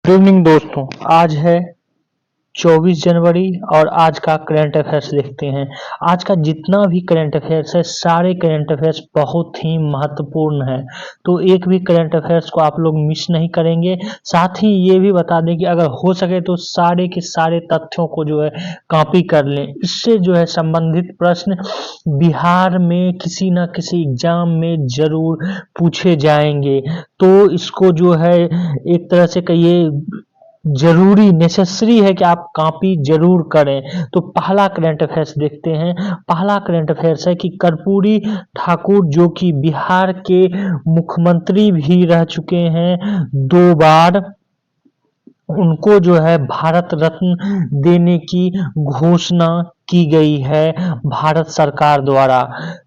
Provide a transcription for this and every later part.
Good evening दोस्तों। आज है 24 जनवरी और आज का करंट अफेयर्स देखते हैं। आज का जितना भी करंट अफेयर्स है सारे करंट अफेयर्स बहुत ही महत्वपूर्ण है, तो एक भी करंट अफेयर्स को आप लोग मिस नहीं करेंगे। साथ ही ये भी बता दें कि अगर हो सके तो सारे के सारे तथ्यों को जो है कॉपी कर लें। इससे जो है संबंधित प्रश्न बिहार में किसी न किसी एग्जाम में जरूर पूछे जाएंगे, तो इसको जो है एक तरह से कहिए जरूरी नेसेसरी है कि आप कॉपी जरूर करें। तो पहला करंट अफेयर्स देखते हैं। पहला करंट अफेयर्स है कि कर्पूरी ठाकुर जो कि बिहार के मुख्यमंत्री भी रह चुके हैं 2 बार, उनको जो है भारत रत्न देने की घोषणा की गई है भारत सरकार द्वारा।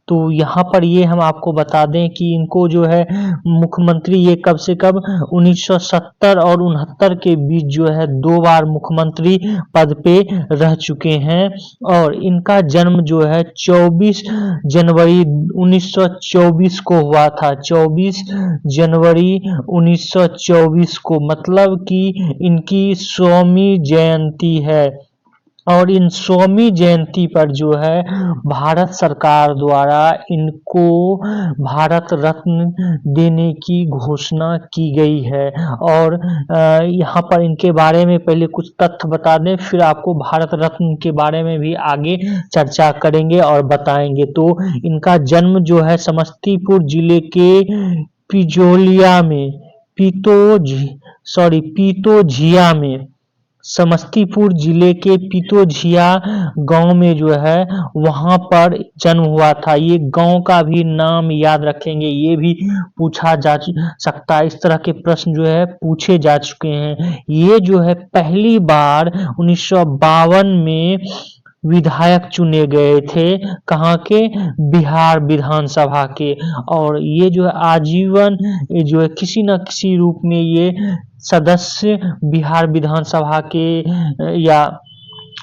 तो यहाँ पर ये हम आपको बता दें कि इनको जो है मुख्यमंत्री ये कब से कब 1970 और 69 के बीच जो है 2 बार मुख्यमंत्री पद पे रह चुके हैं। और इनका जन्म जो है 24 जनवरी 1924 को हुआ था। 24 जनवरी 1924 को, मतलब कि इनकी 100वीं जयंती है। और इन 100वीं जयंती पर जो है भारत सरकार द्वारा इनको भारत रत्न देने की घोषणा की गई है। और यहाँ पर इनके बारे में पहले कुछ तथ्य बता दें, फिर आपको भारत रत्न के बारे में भी आगे चर्चा करेंगे और बताएंगे। तो इनका जन्म जो है समस्तीपुर जिले के पिजोलिया में पीतोझिया में, समस्तीपुर जिले के पीतोझिया गांव में जो है वहां पर जन्म हुआ था। ये गांव का भी नाम याद रखेंगे, ये भी पूछा जा सकता है। इस तरह के प्रश्न जो है पूछे जा चुके हैं। ये जो है पहली बार 1952 में विधायक चुने गए थे, कहाँ के? बिहार विधानसभा के। और ये जो है आजीवन जो है किसी न किसी रूप में ये सदस्य बिहार विधानसभा के या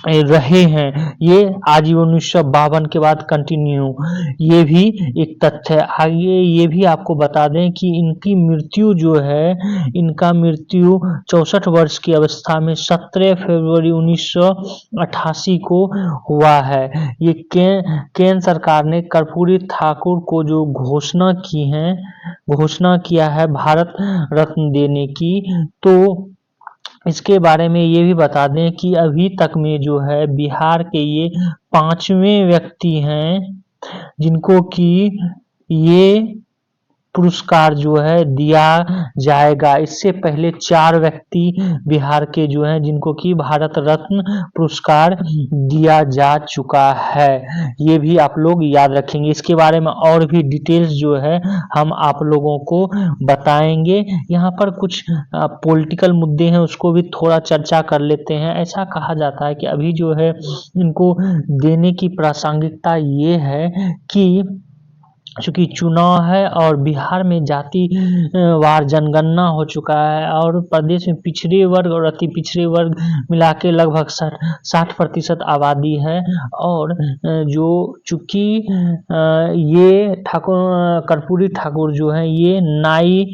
रहे हैं। ये आजीवन 1952 के बाद कंटिन्यू, ये भी एक तथ्य है। आगे ये भी आपको बता दें कि इनकी मृत्यु जो है, इनका मृत्यु 64 वर्ष की अवस्था में 17 फरवरी 1988 को हुआ है। ये केंद्र सरकार ने कर्पूरी ठाकुर को जो घोषणा किया है भारत रत्न देने की, तो इसके बारे में ये भी बता दें कि अभी तक में जो है बिहार के ये 5वें व्यक्ति हैं जिनको कि ये पुरस्कार जो है दिया जाएगा। इससे पहले 4 व्यक्ति बिहार के जो हैं जिनको कि भारत रत्न पुरस्कार दिया जा चुका है। ये भी आप लोग याद रखेंगे। इसके बारे में और भी डिटेल्स जो है हम आप लोगों को बताएंगे। यहाँ पर कुछ पॉलिटिकल मुद्दे हैं, उसको भी थोड़ा चर्चा कर लेते हैं। ऐसा कहा जाता है कि अभी जो है इनको देने की प्रासंगिकता ये है कि चूंकि चुनाव है और बिहार में जाति वार जनगणना हो चुका है और प्रदेश में पिछड़े वर्ग और अति पिछड़े वर्ग मिला के लगभग 60% आबादी है। और जो चूंकि ये कर्पूरी ठाकुर जो है ये नाई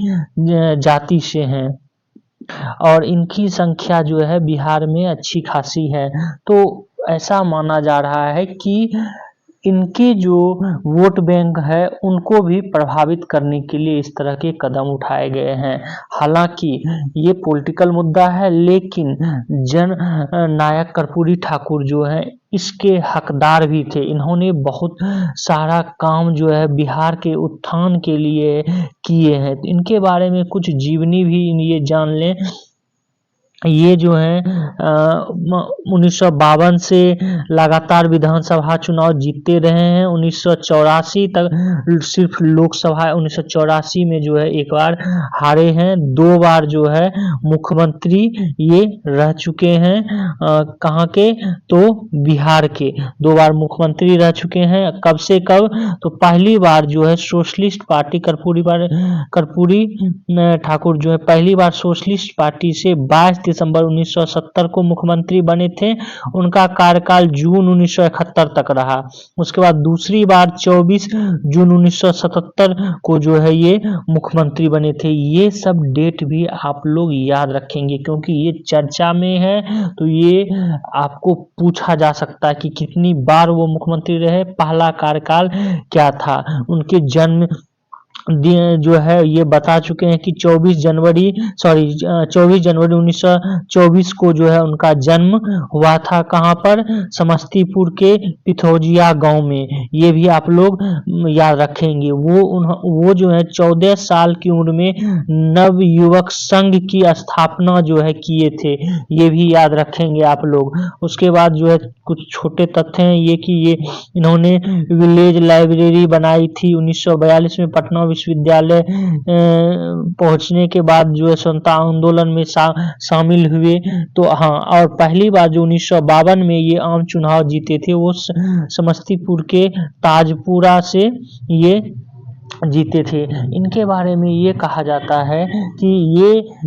जाति से हैं और इनकी संख्या जो है बिहार में अच्छी खासी है। तो ऐसा माना जा रहा है कि इनके जो वोट बैंक है उनको भी प्रभावित करने के लिए इस तरह के कदम उठाए गए हैं। हालांकि ये पॉलिटिकल मुद्दा है, लेकिन जन नायक कर्पूरी ठाकुर जो है इसके हकदार भी थे। इन्होंने बहुत सारा काम जो है बिहार के उत्थान के लिए किए हैं। तो इनके बारे में कुछ जीवनी भी ये जान लें। ये जो है 1952 से लगातार विधानसभा चुनाव जीतते रहे हैं। 1984 तक सिर्फ लोकसभा 1984 में जो है एक बार हारे हैं। 2 बार जो है मुख्यमंत्री ये रह चुके हैं। कहाँ के? तो बिहार के 2 बार मुख्यमंत्री रह चुके हैं। कब से कब? तो पहली बार जो है सोशलिस्ट पार्टी कर्पूरी ठाकुर जो है पहली बार सोशलिस्ट पार्टी से 22 दिसंबर 1970 1977 को मुख्यमंत्री बने थे। उनका कार्यकाल जून 1971 तक रहा। उसके बाद दूसरी बार 24 जून 1977 को जो है ये मुख्यमंत्री बने थे। ये सब डेट भी आप लोग याद रखेंगे क्योंकि ये चर्चा में है, तो ये आपको पूछा जा सकता है कि कितनी बार वो मुख्यमंत्री रहे, पहला कार्यकाल क्या था। उनके जन्म जो है ये बता चुके हैं कि 24 जनवरी 1924 को जो है उनका जन्म हुआ था। कहाँ पर? समस्तीपुर के पिथौजिया गांव में। ये भी आप लोग याद रखेंगे। वो जो है 14 साल की उम्र में नव युवक संघ की स्थापना जो है किए थे। ये भी याद रखेंगे आप लोग। उसके बाद जो है कुछ छोटे तथ्य हैं ये कि ये इन्होंने विलेज लाइब्रेरी बनाई थी। 1942 में पटना विश्वविद्यालय पहुंचने के बाद जो है स्वतंत्रता आंदोलन में शामिल हुए। तो हाँ, और पहली बार जो 1952 में ये आम चुनाव जीते थे वो समस्तीपुर के ताजपुरा से ये जीते थे। इनके बारे में ये कहा जाता है कि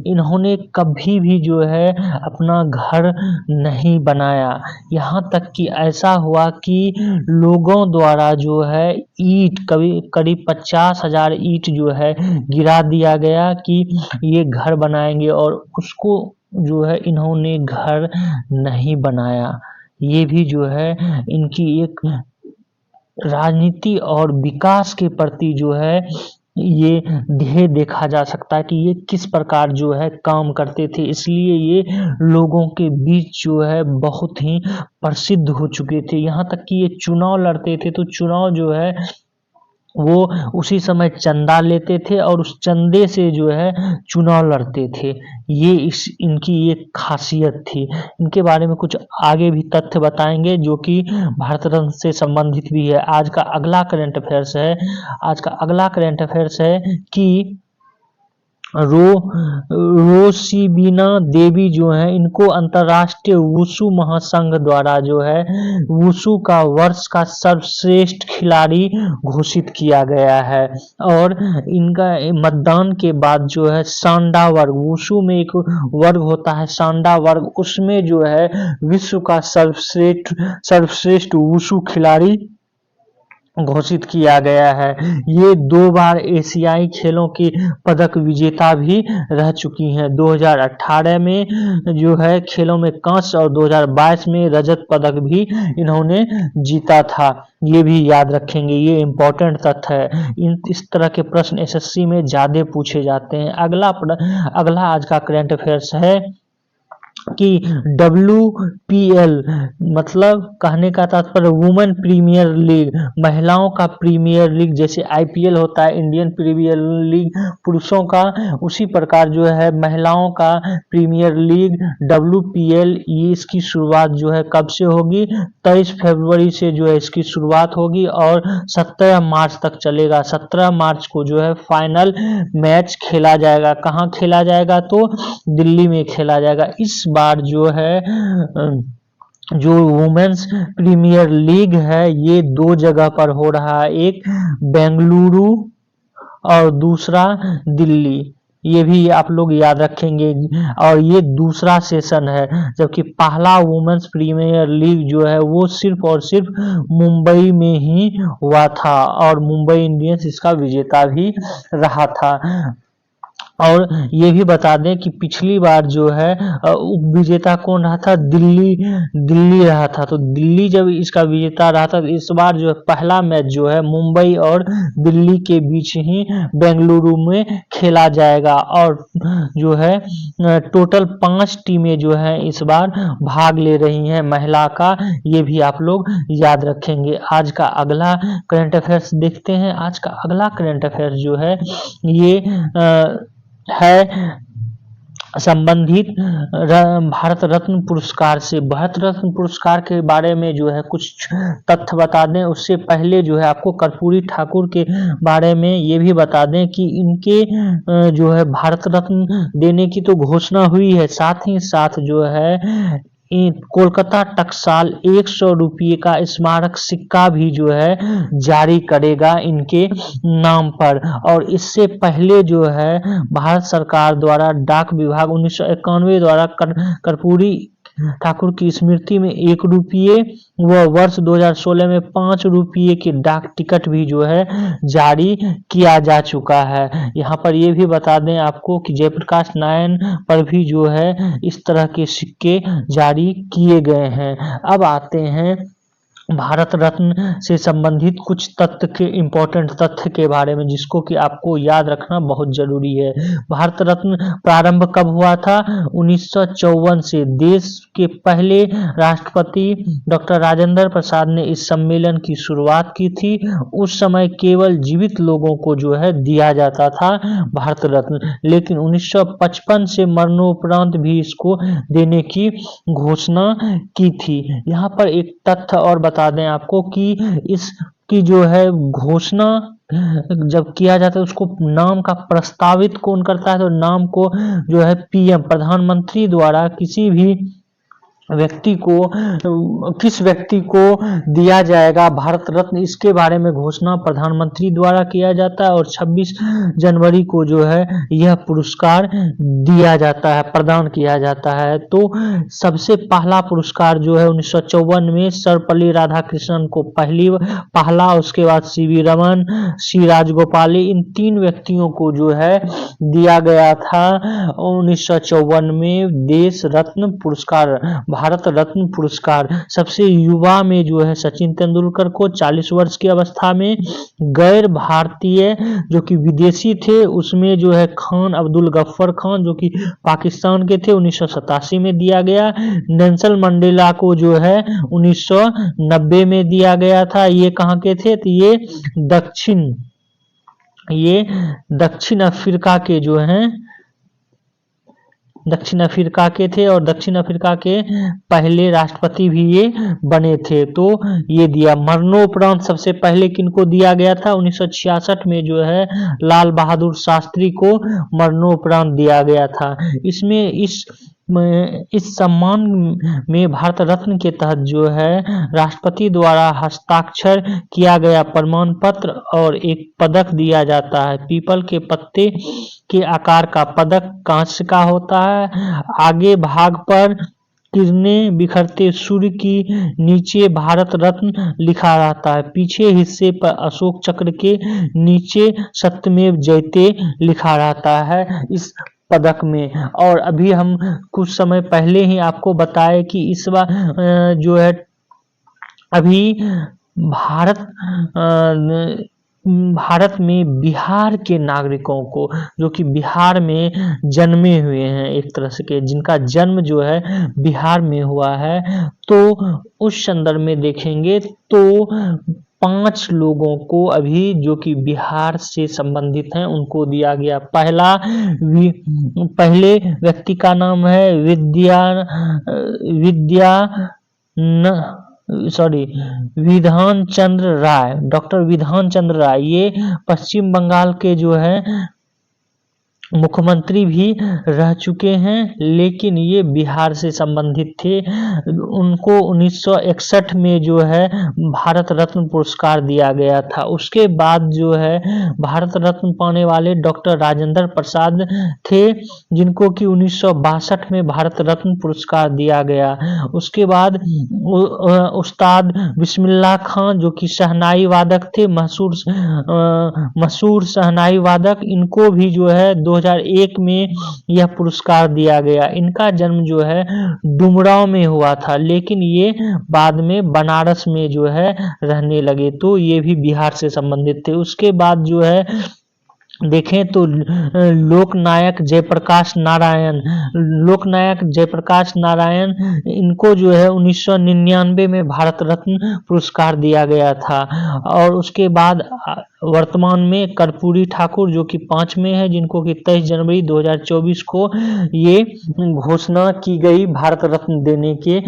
इन्होंने कभी भी जो है अपना घर नहीं बनाया। यहाँ तक कि ऐसा हुआ कि लोगों द्वारा जो है ईंट करीब 50,000 ईंट जो है गिरा दिया गया कि ये घर बनाएंगे, और उसको जो है इन्होंने घर नहीं बनाया। ये भी जो है इनकी एक राजनीति और विकास के प्रति जो है ये ध्येय देखा जा सकता है कि ये किस प्रकार जो है काम करते थे। इसलिए ये लोगों के बीच जो है बहुत ही प्रसिद्ध हो चुके थे। यहाँ तक कि ये चुनाव लड़ते थे तो चुनाव जो है वो उसी समय चंदा लेते थे और उस चंदे से जो है चुनाव लड़ते थे। ये इनकी एक खासियत थी। इनके बारे में कुछ आगे भी तथ्य बताएंगे जो कि भारत रत्न से संबंधित भी है। आज का अगला करंट अफेयर्स है कि रोसिबिना देवी जो है इनको अंतर्राष्ट्रीय वुशु महासंघ द्वारा जो है वुशु का वर्ष का सर्वश्रेष्ठ खिलाड़ी घोषित किया गया है। और इनका मतदान के बाद जो है सांडा वर्ग, वुशु में एक वर्ग होता है सांडा वर्ग, उसमें जो है विश्व का सर्वश्रेष्ठ वुशु खिलाड़ी घोषित किया गया है। ये 2 बार एशियाई खेलों की पदक विजेता भी रह चुकी हैं। 2018 में जो है खेलों में कांस्य और 2022 में रजत पदक भी इन्होंने जीता था। ये भी याद रखेंगे, ये इम्पोर्टेंट तथ्य है। इस तरह के प्रश्न एसएससी में ज्यादा पूछे जाते हैं। अगला आज का करंट अफेयर्स है कि WPL मतलब कहने का तात्पर्य वुमेन प्रीमियर लीग, महिलाओं का प्रीमियर लीग। जैसे IPL होता है इंडियन प्रीमियर लीग पुरुषों का, उसी प्रकार जो है महिलाओं का प्रीमियर लीग WPL, ये इसकी शुरुआत जो है कब से होगी? 23 फरवरी से जो है इसकी शुरुआत होगी और 17 मार्च तक चलेगा। 17 मार्च को जो है फाइनल मैच खेला जाएगा। कहाँ खेला जाएगा? तो दिल्ली में खेला जाएगा। इस बार जो है जो वुमेन्स प्रीमियर लीग है ये 2 जगह पर हो रहा है, एक बेंगलुरु और दूसरा दिल्ली। ये भी आप लोग याद रखेंगे। और ये दूसरा सेशन है, जबकि पहला वुमेन्स प्रीमियर लीग जो है वो सिर्फ और सिर्फ मुंबई में ही हुआ था और मुंबई इंडियंस इसका विजेता भी रहा था। और ये भी बता दें कि पिछली बार जो है उप विजेता कौन रहा था? दिल्ली रहा था। तो दिल्ली जब इसका विजेता रहा था, इस बार जो है पहला मैच जो है मुंबई और दिल्ली के बीच ही बेंगलुरु में खेला जाएगा। और जो है टोटल 5 टीमें जो है इस बार भाग ले रही हैं महिला का। ये भी आप लोग याद रखेंगे। आज का अगला करंट अफेयर्स देखते हैं। आज का अगला करंट अफेयर्स जो है ये है संबंधित भारत रत्न पुरस्कार से। भारत रत्न पुरस्कार के बारे में जो है कुछ तथ्य बता दें। उससे पहले जो है आपको कर्पूरी ठाकुर के बारे में ये भी बता दें कि इनके जो है भारत रत्न देने की तो घोषणा हुई है, साथ ही साथ जो है कोलकाता टकसाल 100 रुपये का स्मारक सिक्का भी जो है जारी करेगा इनके नाम पर। और इससे पहले जो है भारत सरकार द्वारा डाक विभाग 1991 द्वारा कर्पूरी ठाकुर की स्मृति में 1 रुपये व वर्ष 2016 में 5 रुपये के डाक टिकट भी जो है जारी किया जा चुका है। यहाँ पर ये भी बता दें आपको कि जयप्रकाश नारायण पर भी जो है इस तरह के सिक्के जारी किए गए हैं। अब आते हैं भारत रत्न से संबंधित कुछ तथ्य के इम्पोर्टेंट तथ्य के बारे में, जिसको कि आपको याद रखना बहुत जरूरी है। भारत रत्न प्रारंभ कब हुआ था? 1954 से। देश के पहले राष्ट्रपति डॉक्टर राजेंद्र प्रसाद ने इस सम्मेलन की शुरुआत की थी। उस समय केवल जीवित लोगों को जो है दिया जाता था भारत रत्न, लेकिन 1955 से मरणोपरांत भी इसको देने की घोषणा की थी। यहाँ पर एक तथ्य और बता दें आपको कि इसकी जो है घोषणा जब किया जाता है उसको नाम का प्रस्तावित कौन करता है? तो नाम को जो है पीएम प्रधानमंत्री द्वारा किसी भी व्यक्ति को, किस व्यक्ति को दिया जाएगा भारत रत्न, इसके बारे में घोषणा प्रधानमंत्री द्वारा किया जाता है और 26 जनवरी को जो है यह पुरस्कार दिया जाता है, प्रदान किया जाता है। तो सबसे पहला पुरस्कार जो है 1954 में सर्वपल्ली राधाकृष्णन को पहला, उसके बाद सीवी रमन, सी राजगोपाली, इन 3 व्यक्तियों को जो है दिया गया था 1954 में देश रत्न पुरस्कार, भारत रत्न पुरस्कार। सबसे युवा में जो है सचिन तेंदुलकर को 40 वर्ष की अवस्था में, गैर भारतीय जो कि विदेशी थे उसमें जो है खान अब्दुल गफ्फर खान जो कि पाकिस्तान के थे 1987 में दिया गया। नेल्सन मंडेला को जो है 1990 में दिया गया था। ये कहाँ के थे? तो ये दक्षिण अफ्रीका के जो हैं, दक्षिण अफ्रीका के थे और दक्षिण अफ्रीका के पहले राष्ट्रपति भी ये बने थे। तो ये दिया। मरणोपरांत सबसे पहले किनको दिया गया था? 1966 में जो है लाल बहादुर शास्त्री को मरणोपरांत दिया गया था। इसमें इस सम्मान में भारत रत्न के तहत जो है राष्ट्रपति द्वारा हस्ताक्षर किया गया प्रमाण पत्र और एक पदक दिया जाता है। पीपल के पत्ते के आकार का पदक कांस्य का होता है। आगे भाग पर किरणें बिखरते सूर्य की नीचे भारत रत्न लिखा रहता है। पीछे हिस्से पर अशोक चक्र के नीचे सत्यमेव जयते लिखा रहता है इस पदक में। और अभी हम कुछ समय पहले ही आपको बताए कि इस बार जो है अभी भारत में बिहार के नागरिकों को, जो कि बिहार में जन्मे हुए हैं एक तरह से के, जिनका जन्म जो है बिहार में हुआ है, तो उस संदर्भ में देखेंगे तो 5 लोगों को अभी जो कि बिहार से संबंधित हैं उनको दिया गया। पहले व्यक्ति का नाम है विधान चंद्र राय, डॉक्टर विधान चंद्र राय। ये पश्चिम बंगाल के जो है मुख्यमंत्री भी रह चुके हैं, लेकिन ये बिहार से संबंधित थे। उनको 1961 में जो है भारत रत्न पुरस्कार दिया गया था। उसके बाद जो है भारत रत्न पाने वाले डॉक्टर राजेंद्र प्रसाद थे, जिनको कि 1962 में भारत रत्न पुरस्कार दिया गया। उसके बाद उस्ताद बिस्मिल्लाह खान जो कि शहनाई वादक थे, मशहूर शहनाई वादक, इनको भी जो है 2001 में यह पुरस्कार दिया गया। इनका जन्म जो है डुमरांव में हुआ था, लेकिन ये बाद में बनारस में जो है रहने लगे, तो ये भी बिहार से संबंधित थे। उसके बाद जो है देखें तो लोकनायक जयप्रकाश नारायण, इनको जो है 1999 में भारत रत्न पुरस्कार दिया गया था। और उसके बाद वर्तमान में कर्पूरी ठाकुर जो कि 5 में है, जिनको कि 23 जनवरी 2024 को ये घोषणा की गई भारत रत्न देने के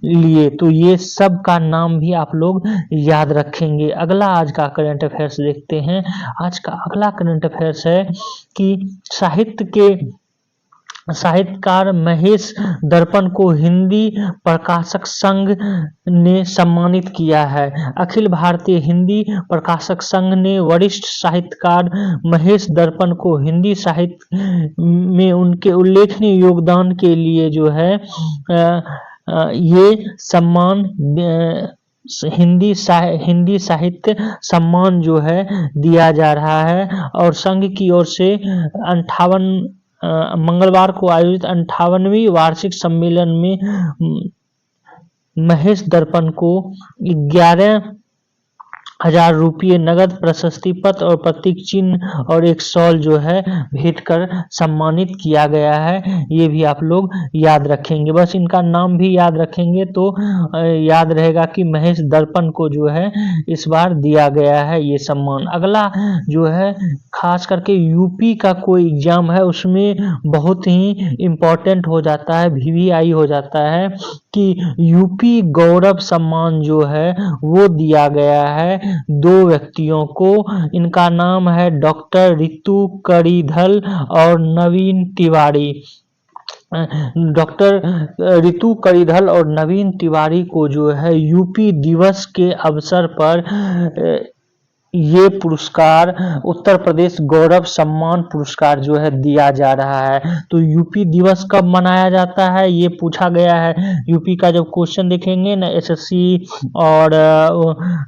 लिए। तो ये सब का नाम भी आप लोग याद रखेंगे। अगला आज का करंट अफेयर्स देखते हैं। आज का अगला करंट अफेयर्स है कि साहित्यकार महेश दर्पण को हिंदी प्रकाशक संघ ने सम्मानित किया है। अखिल भारतीय हिंदी प्रकाशक संघ ने वरिष्ठ साहित्यकार महेश दर्पण को हिंदी साहित्य में उनके उल्लेखनीय योगदान के लिए जो है ये सम्मान हिंदी साहित्य सम्मान जो है दिया जा रहा है। और संघ की ओर से 58 मंगलवार को आयोजित 58वीं वार्षिक सम्मेलन में महेश दर्पण को 11,000 रुपये नगद प्रशस्ति पत्र और प्रतीक चिन्ह और एक शॉल जो है भेंट कर सम्मानित किया गया है। ये भी आप लोग याद रखेंगे, बस इनका नाम भी याद रखेंगे तो याद रहेगा कि महेश दर्पण को जो है इस बार दिया गया है ये सम्मान। अगला जो है खास करके यूपी का कोई एग्जाम है उसमें बहुत ही इम्पोर्टेंट हो जाता है, वीवीआई हो जाता है कि यूपी गौरव सम्मान जो है वो दिया गया है 2 व्यक्तियों को। इनका नाम है डॉक्टर रितु करीधल और नवीन तिवारी। डॉक्टर रितु करीधल और नवीन तिवारी को जो है यूपी दिवस के अवसर पर ये पुरस्कार उत्तर प्रदेश गौरव सम्मान पुरस्कार जो है दिया जा रहा है। तो यूपी दिवस कब मनाया जाता है ये पूछा गया है। यूपी का जब क्वेश्चन देखेंगे ना एसएससी और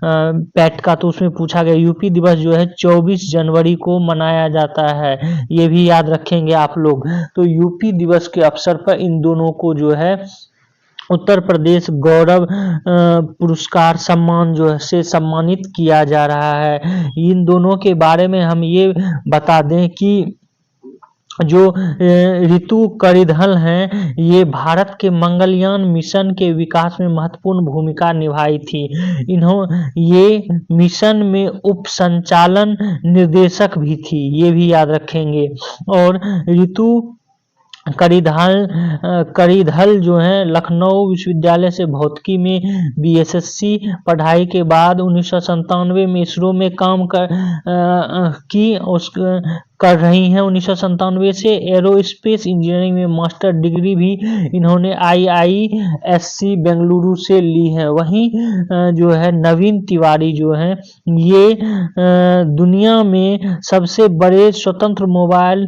पैट का तो उसमें पूछा गया यूपी दिवस जो है 24 जनवरी को मनाया जाता है, ये भी याद रखेंगे आप लोग। तो यूपी दिवस के अवसर पर इन दोनों को जो है उत्तर प्रदेश गौरव पुरस्कार सम्मान जो है से सम्मानित किया जा रहा है। इन दोनों के बारे में हम ये बता दें कि जो रितु करीधल हैं ये भारत के मंगलयान मिशन के विकास में महत्वपूर्ण भूमिका निभाई थी। ये मिशन में उप संचालन निर्देशक भी थी, ये भी याद रखेंगे। और रितु करीधल जो है लखनऊ विश्वविद्यालय से भौतिकी में बीएसएससी पढ़ाई के बाद 1997 में इसरो में काम कर रही हैं। 1997 से एरोस्पेस इंजीनियरिंग में मास्टर डिग्री भी इन्होंने आईआईएससी बेंगलुरु से ली है। वहीं जो है नवीन तिवारी जो है ये दुनिया में सबसे बड़े स्वतंत्र मोबाइल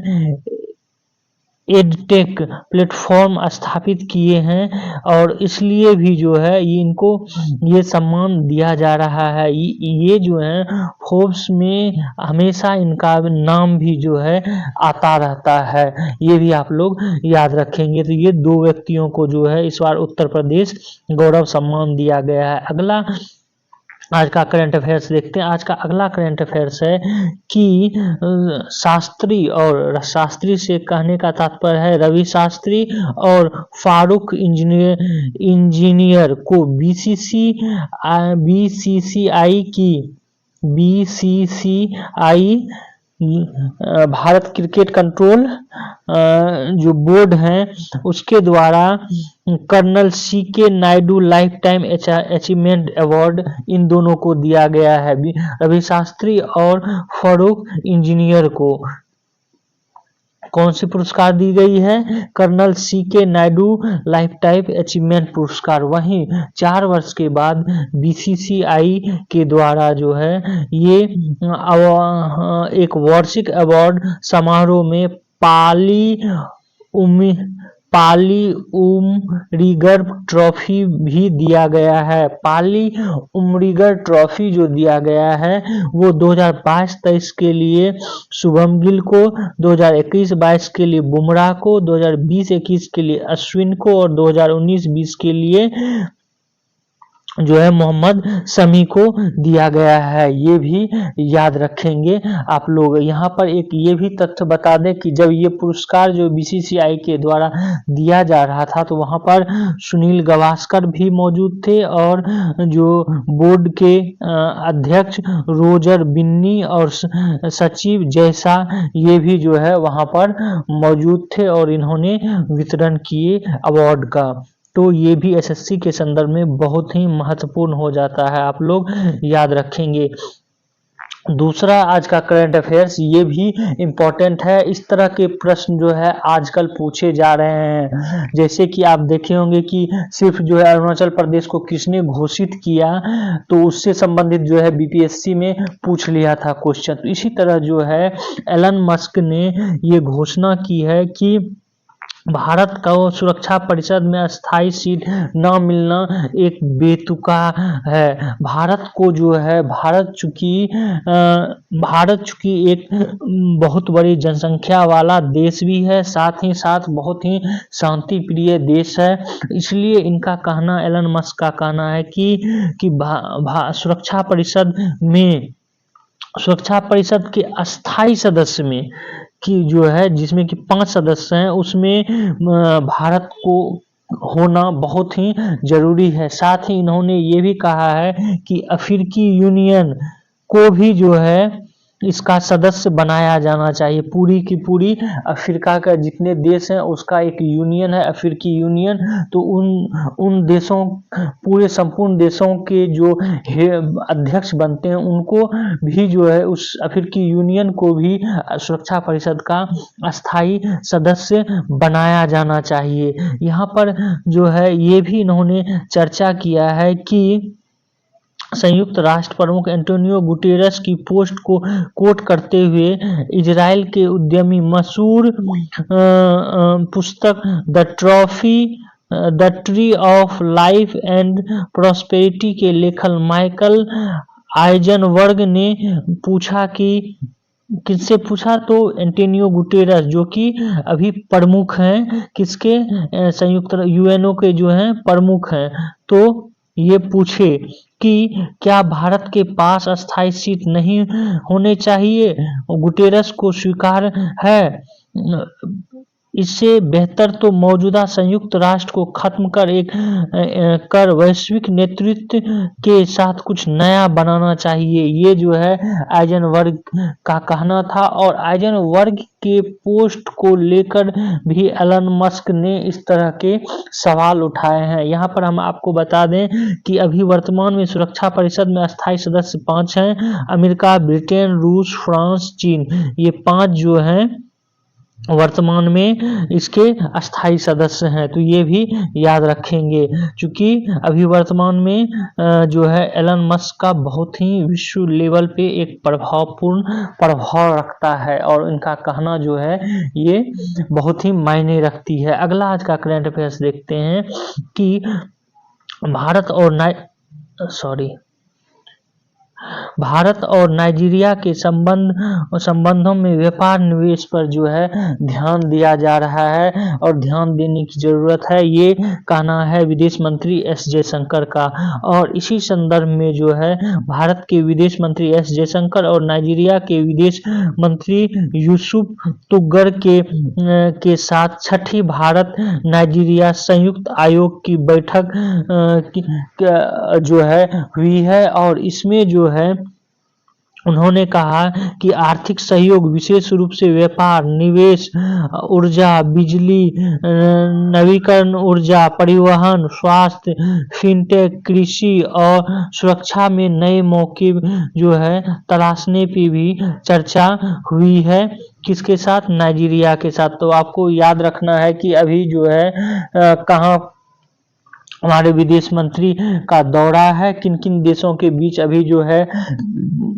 एडटेक प्लेटफॉर्म स्थापित किए हैं और इसलिए भी जो है ये इनको ये सम्मान दिया जा रहा है। ये जो है फोर्ब्स में हमेशा इनका नाम भी जो है आता रहता है, ये भी आप लोग याद रखेंगे। तो ये 2 व्यक्तियों को जो है इस बार उत्तर प्रदेश गौरव सम्मान दिया गया है। अगला आज का करंट अफेयर्स देखते हैं। आज का अगला करंट अफेयर्स है कि शास्त्री, और शास्त्री से कहने का तात्पर्य है रवि शास्त्री और फारूक इंजीनियर को बीसीसीआई भारत क्रिकेट कंट्रोल जो बोर्ड है उसके द्वारा colonel CK Nayudu lifetime achievement award इन दोनों को दिया गया है। रवि शास्त्री और फारूक इंजीनियर को कौन सी पुरस्कार दी गई है? Colonel CK Nayudu lifetime achievement पुरस्कार। वहीं 4 वर्ष के बाद बीसीसीआई के द्वारा जो है ये एक वार्षिक अवार्ड समारोह में पाली उमरिगर ट्रॉफी भी दिया गया है। पाली उमरिगर ट्रॉफी जो दिया गया है वो 2022-23 के लिए शुभम गिल को, 2021-22 के लिए बुमराह को, 2020-21 के लिए अश्विन को और 2019-20 के लिए जो है मोहम्मद शमी को दिया गया है। ये भी याद रखेंगे आप लोग। यहाँ पर एक ये भी तथ्य बता दें कि जब ये पुरस्कार जो बीसीसीआई के द्वारा दिया जा रहा था तो वहाँ पर सुनील गावस्कर भी मौजूद थे और जो बोर्ड के अध्यक्ष रोजर बिन्नी और सचिव जैसा ये भी जो है वहाँ पर मौजूद थे और इन्होंने वितरण किए अवार्ड का। तो ये भी एसएससी के संदर्भ में बहुत ही महत्वपूर्ण हो जाता है, आप लोग याद रखेंगे। दूसरा आज का करंट अफेयर्स ये भी इम्पोर्टेंट है। इस तरह के प्रश्न जो है आजकल पूछे जा रहे हैं, जैसे कि आप देखे होंगे कि सिर्फ जो है अरुणाचल प्रदेश को किसने घोषित किया, तो उससे संबंधित जो है बीपीएससी में पूछ लिया था क्वेश्चन। तो इसी तरह जो है एलन मस्क ने ये घोषणा की है कि भारत को सुरक्षा परिषद में अस्थायी सीट न मिलना एक बेतुका है। भारत को जो है भारत चूंकि एक बहुत बड़ी जनसंख्या वाला देश भी है, साथ ही साथ बहुत ही शांति प्रिय देश है। इसलिए इनका कहना, एलन मस्क का कहना है कि सुरक्षा परिषद के अस्थायी सदस्य में कि जो है जिसमें कि 5 सदस्य हैं, उसमें भारत को होना बहुत ही जरूरी है। साथ ही इन्होंने ये भी कहा है कि अफ्रीकी यूनियन को भी जो है इसका सदस्य बनाया जाना चाहिए। पूरी की पूरी अफ्रीका का जितने देश हैं उसका एक यूनियन है, अफ्रीकी यूनियन। तो उन देशों, पूरे संपूर्ण देशों के जो अध्यक्ष बनते हैं उनको भी जो है उस अफ्रीकी यूनियन को भी सुरक्षा परिषद का अस्थायी सदस्य बनाया जाना चाहिए। यहाँ पर जो है ये भी इन्होंने चर्चा किया है कि संयुक्त राष्ट्र प्रमुख एंटोनियो गुटेरस की पोस्ट को कोट करते हुए इजराइल के उद्यमी मशहूर पुस्तक the tree of life and prosperity के लेखक माइकल आइजनबर्ग ने पूछा कि किससे पूछा, तो एंटोनियो गुटेरस जो कि अभी प्रमुख हैं किसके, संयुक्त यूएनओ के जो हैं प्रमुख हैं। तो ये पूछे कि क्या भारत के पास अस्थायी सीट नहीं होने चाहिए। गुटेरस को स्वीकार है इससे बेहतर तो मौजूदा संयुक्त राष्ट्र को खत्म कर वैश्विक नेतृत्व के साथ कुछ नया बनाना चाहिए। ये जो है आइजनबर्ग का कहना था। और आइजनबर्ग के पोस्ट को लेकर भी एलन मस्क ने इस तरह के सवाल उठाए हैं। यहाँ पर हम आपको बता दें कि अभी वर्तमान में सुरक्षा परिषद में अस्थायी सदस्य 5 हैं। अमेरिका, ब्रिटेन, रूस, फ्रांस, चीन, ये 5 जो हैं वर्तमान में इसके अस्थायी सदस्य हैं। तो ये भी याद रखेंगे, क्योंकि अभी वर्तमान में जो है एलन मस्क का बहुत ही विश्व लेवल पे एक प्रभावपूर्ण प्रभाव रखता है और इनका कहना जो है ये बहुत ही मायने रखती है। अगला आज का करंट अफेयर्स देखते हैं कि भारत और नाइजीरिया के संबंधों में व्यापार निवेश पर जो है ध्यान दिया जा रहा है और ध्यान देने की जरूरत है, ये कहना है विदेश मंत्री एस जयशंकर का। और इसी संदर्भ में जो है भारत के विदेश मंत्री एस जयशंकर और नाइजीरिया के विदेश मंत्री यूसुफ तुग्गर के साथ छठी भारत नाइजीरिया संयुक्त आयोग की बैठक जो है हुई है। और इसमें जो है उन्होंने कहा कि आर्थिक सहयोग विशेष रूप से व्यापार, निवेश, ऊर्जा, बिजली, नवीकरण ऊर्जा, परिवहन, स्वास्थ्य, फिनटेक, कृषि और सुरक्षा में नए मौके जो है तलाशने पे भी चर्चा हुई है। किसके साथ? नाइजीरिया के साथ। तो आपको याद रखना है कि अभी जो है कहाँ हमारे विदेश मंत्री का दौरा है, किन किन देशों के बीच अभी जो है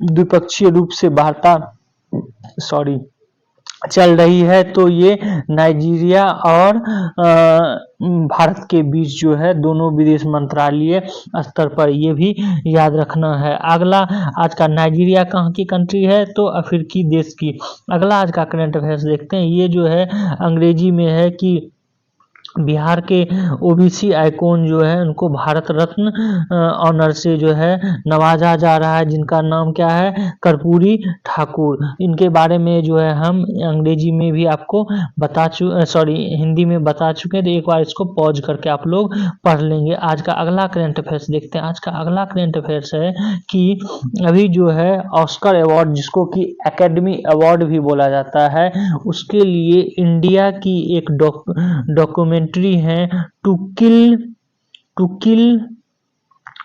द्विपक्षीय रूप से वार्ता चल रही है। तो ये नाइजीरिया और भारत के बीच जो है दोनों विदेश मंत्रालय स्तर पर, ये भी याद रखना है। अगला आज का, नाइजीरिया कहाँ की कंट्री है? तो अफ्रीकी देश की। अगला आज का करंट अफेयर्स देखते हैं। ये जो है अंग्रेजी में है कि बिहार के ओबीसी आइकॉन जो है उनको भारत रत्न ऑनर से जो है नवाजा जा रहा है, जिनका नाम क्या है? कर्पूरी ठाकुर। इनके बारे में जो है हम अंग्रेजी में भी आपको हिंदी में बता चुके हैं। तो एक बार इसको पॉज करके आप लोग पढ़ लेंगे। आज का अगला करंट अफेयर्स देखते हैं। आज का अगला करंट अफेयर्स है कि अभी जो है ऑस्कर अवार्ड, जिसको कि एकेडमी अवार्ड भी बोला जाता है, उसके लिए इंडिया की एक डॉक्यूमेंट्री है to kill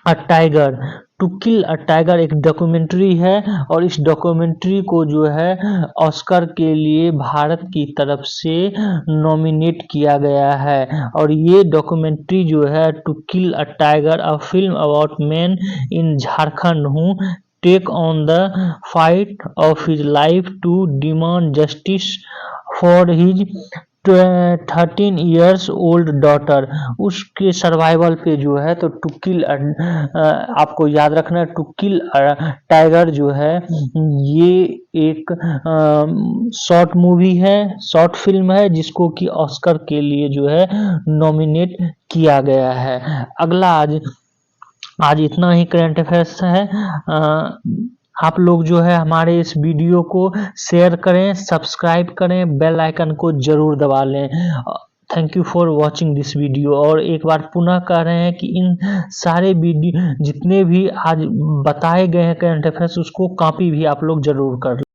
a tiger. To kill a tiger एक डॉक्यूमेंट्री है और इस डॉक्यूमेंट्री को जो है ऑस्कर के लिए भारत की तरफ से नॉमिनेट किया गया है। और ये डॉक्यूमेंट्री जो है to kill a tiger, a film about man in Jharkhand who take on the fight of his life to demand justice for his 13 years old daughter, उसके सर्वाइवल पे जो है तो टू किल, आपको याद रखना है, टू किल टाइगर जो है ये एक शॉर्ट मूवी है, शॉर्ट फिल्म है, जिसको कि ऑस्कर के लिए जो है नॉमिनेट किया गया है। अगला आज इतना ही करंट अफेयर्स है। आप लोग जो है हमारे इस वीडियो को शेयर करें, सब्सक्राइब करें, बेल आइकन को जरूर दबा लें। Thank you for watching this video. और एक बार पुनः कह रहे हैं कि इन सारे वीडियो जितने भी आज बताए गए हैं करंट अफेयर्स, उसको कॉपी भी आप लोग जरूर कर लें।